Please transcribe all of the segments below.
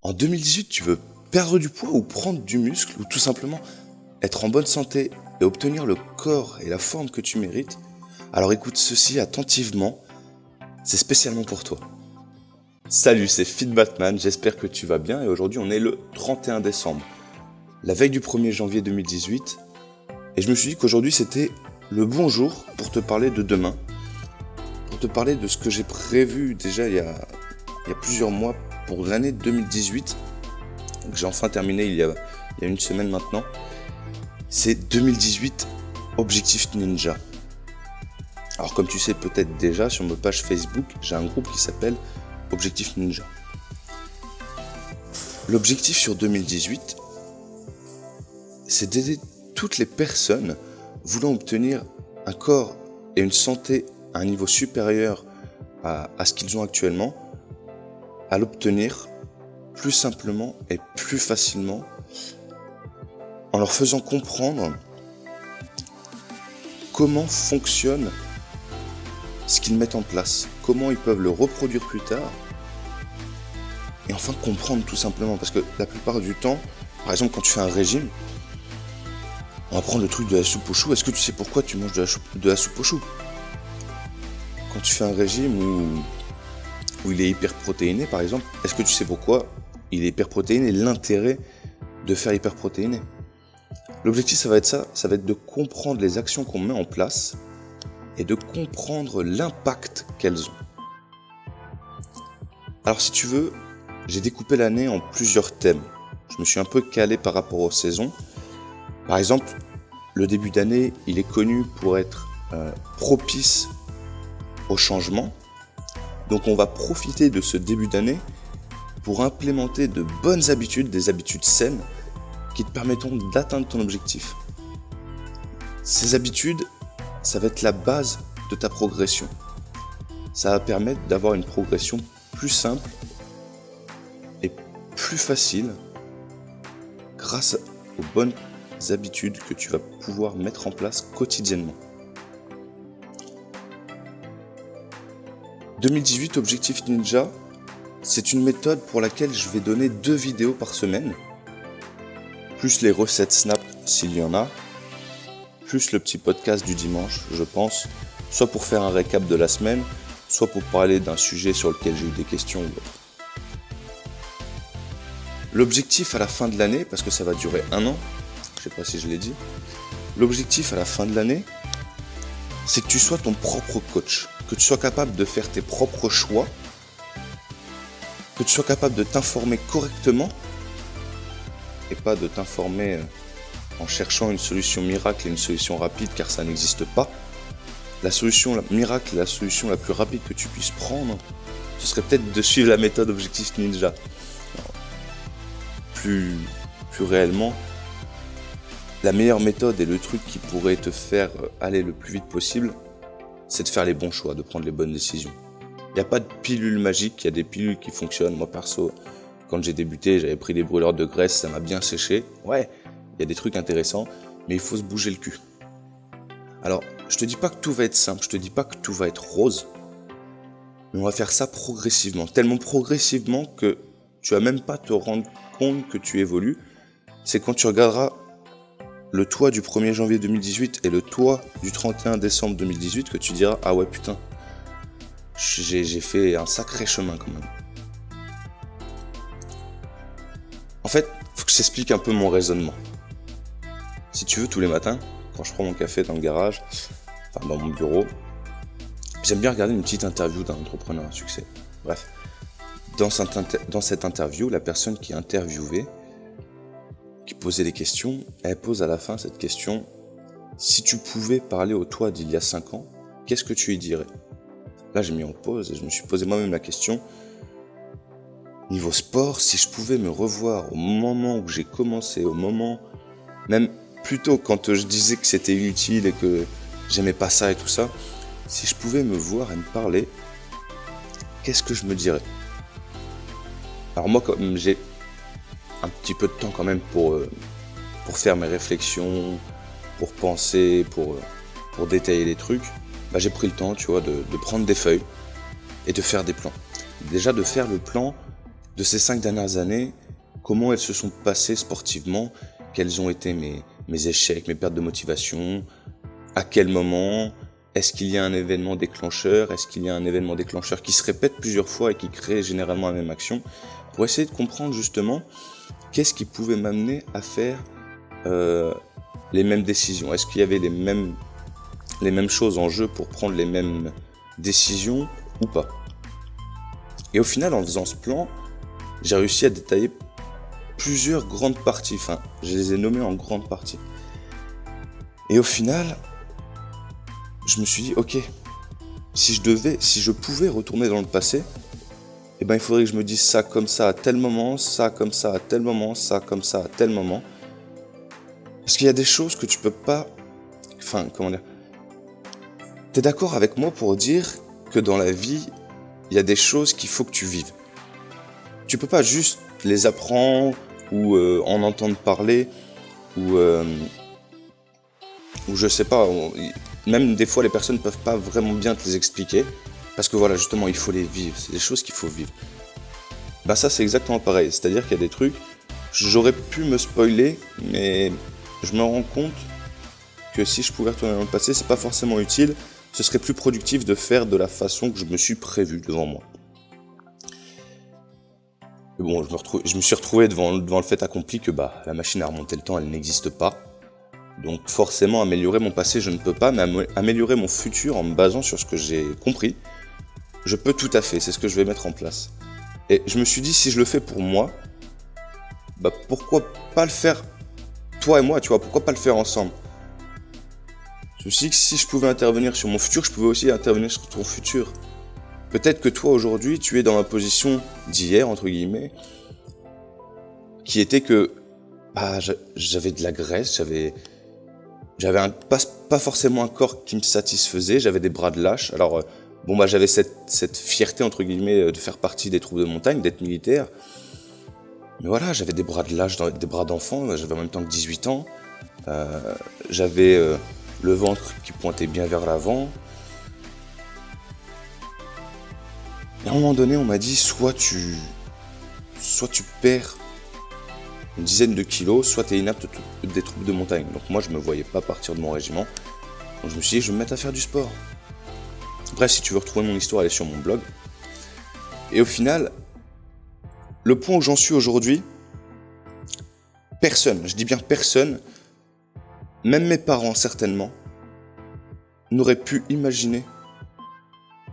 En 2018, tu veux perdre du poids ou prendre du muscle ou tout simplement être en bonne santé et obtenir le corps et la forme que tu mérites? Alors écoute ceci attentivement, c'est spécialement pour toi. Salut, c'est Fit Batman, j'espère que tu vas bien et aujourd'hui on est le 31 décembre, la veille du 1er janvier 2018 et je me suis dit qu'aujourd'hui c'était le bon jour pour te parler de demain, pour te parler de ce que j'ai prévu déjà il y a plusieurs mois pour l'année 2018, que j'ai enfin terminé il y a une semaine maintenant. C'est 2018 Objectif Ninja. Alors comme tu sais peut-être déjà, sur ma page Facebook, j'ai un groupe qui s'appelle Objectif Ninja. L'objectif sur 2018, c'est d'aider toutes les personnes voulant obtenir un corps et une santé à un niveau supérieur à ce qu'ils ont actuellement, à l'obtenir plus simplement et plus facilement, en leur faisant comprendre comment fonctionne ce qu'ils mettent en place, comment ils peuvent le reproduire plus tard, et enfin comprendre tout simplement, parce que la plupart du temps, par exemple quand tu fais un régime, on va prendre le truc de la soupe aux choux. Est-ce que tu sais pourquoi tu manges de la soupe aux choux? Quand tu fais un régime où il est hyper protéiné par exemple, est-ce que tu sais pourquoi il est hyper protéiné, l'intérêt de faire hyper protéiné? L'objectif ça va être de comprendre les actions qu'on met en place et de comprendre l'impact qu'elles ont. Alors si tu veux, j'ai découpé l'année en plusieurs thèmes. Je me suis un peu calé par rapport aux saisons. Par exemple, le début d'année, il est connu pour être propice au changement. Donc on va profiter de ce début d'année pour implémenter de bonnes habitudes, des habitudes saines qui te permettront d'atteindre ton objectif. Ces habitudes, ça va être la base de ta progression. Ça va permettre d'avoir une progression plus simple et plus facile grâce aux bonnes habitudes que tu vas pouvoir mettre en place quotidiennement. 2018 Objectif Ninja, c'est une méthode pour laquelle je vais donner 2 vidéos par semaine, plus les recettes Snap s'il y en a, plus le petit podcast du dimanche, je pense, soit pour faire un récap de la semaine, soit pour parler d'un sujet sur lequel j'ai eu des questions ou autre. L'objectif à la fin de l'année, parce que ça va durer 1 an, je sais pas si je l'ai dit, l'objectif à la fin de l'année, c'est que tu sois ton propre coach, que tu sois capable de faire tes propres choix, que tu sois capable de t'informer correctement et pas de t'informer en cherchant une solution miracle et une solution rapide, car ça n'existe pas. La solution miracle, la solution la plus rapide que tu puisses prendre, ce serait peut-être de suivre la méthode Objectif Ninja. Alors, plus réellement, la meilleure méthode et le truc qui pourrait te faire aller le plus vite possible, c'est de faire les bons choix, de prendre les bonnes décisions. Il n'y a pas de pilule magique, il y a des pilules qui fonctionnent. Moi perso, quand j'ai débuté, j'avais pris des brûleurs de graisse, ça m'a bien séché. Ouais, il y a des trucs intéressants, mais il faut se bouger le cul. Alors, je te dis pas que tout va être simple, je te dis pas que tout va être rose, mais on va faire ça progressivement, tellement progressivement que tu vas même pas te rendre compte que tu évolues. C'est quand tu regarderas le toi du 1er janvier 2018 et le toi du 31 décembre 2018 que tu diras « Ah ouais putain, j'ai fait un sacré chemin quand même ». En fait, faut que je t'explique un peu mon raisonnement. Si tu veux, tous les matins, quand je prends mon café dans le garage, enfin dans mon bureau, j'aime bien regarder une petite interview d'un entrepreneur à succès. Bref, dans cette interview, la personne qui est interviewée, qui posait des questions, elle pose à la fin cette question: si tu pouvais parler au toi d'il y a 5 ans, qu'est-ce que tu lui dirais? Là j'ai mis en pause et je me suis posé moi-même la question, niveau sport, si je pouvais me revoir au moment où j'ai commencé, au moment, même plutôt quand je disais que c'était inutile et que j'aimais pas ça et tout ça, si je pouvais me voir et me parler, qu'est-ce que je me dirais? Alors moi, comme j'ai un petit peu de temps quand même pour faire mes réflexions, pour penser, pour détailler les trucs, bah j'ai pris le temps, tu vois, de prendre des feuilles et de faire des plans. Déjà de faire le plan de ces 5 dernières années, comment elles se sont passées sportivement, quels ont été mes échecs, mes pertes de motivation, à quel moment, est-ce qu'il y a un événement déclencheur, est-ce qu'il y a un événement déclencheur qui se répète plusieurs fois et qui crée généralement la même action, pour essayer de comprendre justement qu'est-ce qui pouvait m'amener à faire les mêmes décisions. Est-ce qu'il y avait les mêmes choses en jeu pour prendre les mêmes décisions ou pas. Et au final, en faisant ce plan, j'ai réussi à détailler plusieurs grandes parties, enfin, je les ai nommées en grandes parties. Et au final, je me suis dit, ok, si je pouvais retourner dans le passé, eh ben, il faudrait que je me dise ça comme ça à tel moment, ça comme ça à tel moment, ça comme ça à tel moment. Parce qu'il y a des choses que tu peux pas, enfin, comment dire, t'es d'accord avec moi pour dire que dans la vie, il y a des choses qu'il faut que tu vives. Tu peux pas juste les apprendre ou en entendre parler ou je sais pas, même des fois les personnes ne peuvent pas vraiment bien te les expliquer parce que voilà, justement, il faut les vivre, c'est des choses qu'il faut vivre. Bah ça c'est exactement pareil, c'est-à-dire qu'il y a des trucs, j'aurais pu me spoiler, mais je me rends compte que si je pouvais retourner dans le passé, c'est pas forcément utile, ce serait plus productif de faire de la façon que je me suis prévu devant moi. Mais bon, je me suis retrouvé devant le fait accompli que bah, la machine à remonter le temps, elle n'existe pas. Donc forcément, améliorer mon passé, je ne peux pas, mais améliorer mon futur en me basant sur ce que j'ai compris, je peux tout à fait, c'est ce que je vais mettre en place. Et je me suis dit, si je le fais pour moi, bah pourquoi pas le faire, toi et moi, tu vois, pourquoi pas le faire ensemble? Je me suis dit que si je pouvais intervenir sur mon futur, je pouvais aussi intervenir sur ton futur. Peut-être que toi, aujourd'hui, tu es dans la position d'hier, entre guillemets, qui était que bah, j'avais de la graisse, j'avais pas forcément un corps qui me satisfaisait, j'avais des bras de lâche. Alors, bon, bah, j'avais cette fierté, entre guillemets, de faire partie des troupes de montagne, d'être militaire. Mais voilà, j'avais des bras de lâche, des bras d'enfant, j'avais en même temps que 18 ans. J'avais le ventre qui pointait bien vers l'avant. Et à un moment donné, on m'a dit, soit tu perds une dizaine de kilos, soit tu es inapte des troupes de montagne. Donc moi, je me voyais pas partir de mon régiment. Donc je me suis dit, je vais me mettre à faire du sport. Bref, si tu veux retrouver mon histoire, elle est sur mon blog. Et au final, le point où j'en suis aujourd'hui, personne, je dis bien personne, même mes parents certainement, n'auraient pu imaginer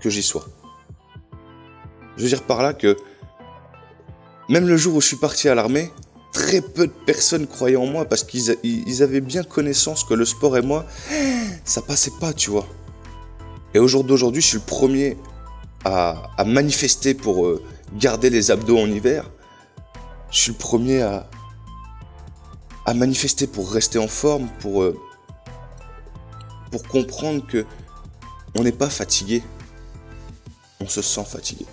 que j'y sois. Je veux dire par là que même le jour où je suis parti à l'armée, très peu de personnes croyaient en moi parce qu'ils avaient bien connaissance que le sport et moi, ça passait pas, tu vois. Et au jour d'aujourd'hui, je suis le premier à manifester pour garder les abdos en hiver. Je suis le premier à manifester pour rester en forme, pour comprendre que on n'est pas fatigué, on se sent fatigué.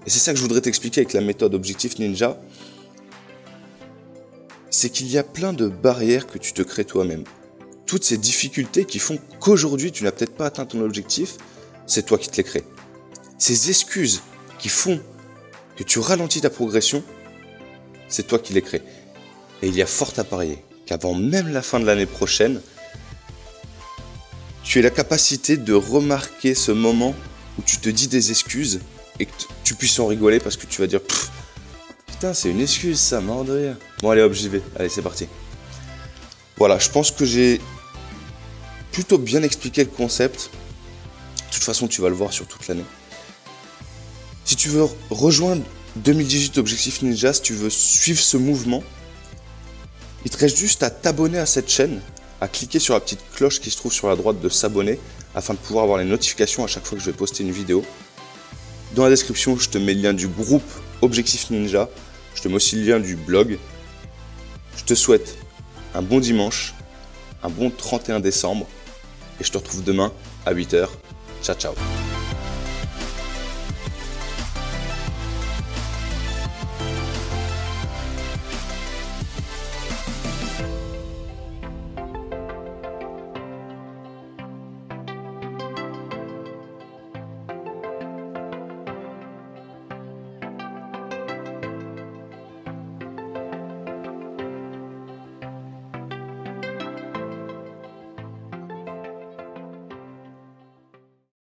Et c'est ça que je voudrais t'expliquer avec la méthode Objectif Ninja. C'est qu'il y a plein de barrières que tu te crées toi-même. Toutes ces difficultés qui font qu'aujourd'hui tu n'as peut-être pas atteint ton objectif, c'est toi qui te les crées. Ces excuses qui font que tu ralentis ta progression, c'est toi qui les crées. Et il y a fort à parier qu'avant même la fin de l'année prochaine, tu aies la capacité de remarquer ce moment où tu te dis des excuses et que tu puisses en rigoler parce que tu vas dire putain, c'est une excuse ça, mort de rire. Bon allez hop, j'y vais, allez c'est parti. Voilà, je pense que j'ai plutôt bien expliqué le concept. De toute façon, tu vas le voir sur toute l'année. Si tu veux rejoindre 2018 Objectif Ninja, si tu veux suivre ce mouvement, il te reste juste à t'abonner à cette chaîne, à cliquer sur la petite cloche qui se trouve sur la droite de s'abonner afin de pouvoir avoir les notifications à chaque fois que je vais poster une vidéo. Dans la description, je te mets le lien du groupe Objectif Ninja, je te mets aussi le lien du blog. Je te souhaite un bon dimanche, un bon 31 décembre et je te retrouve demain à 8 h. Ciao ciao.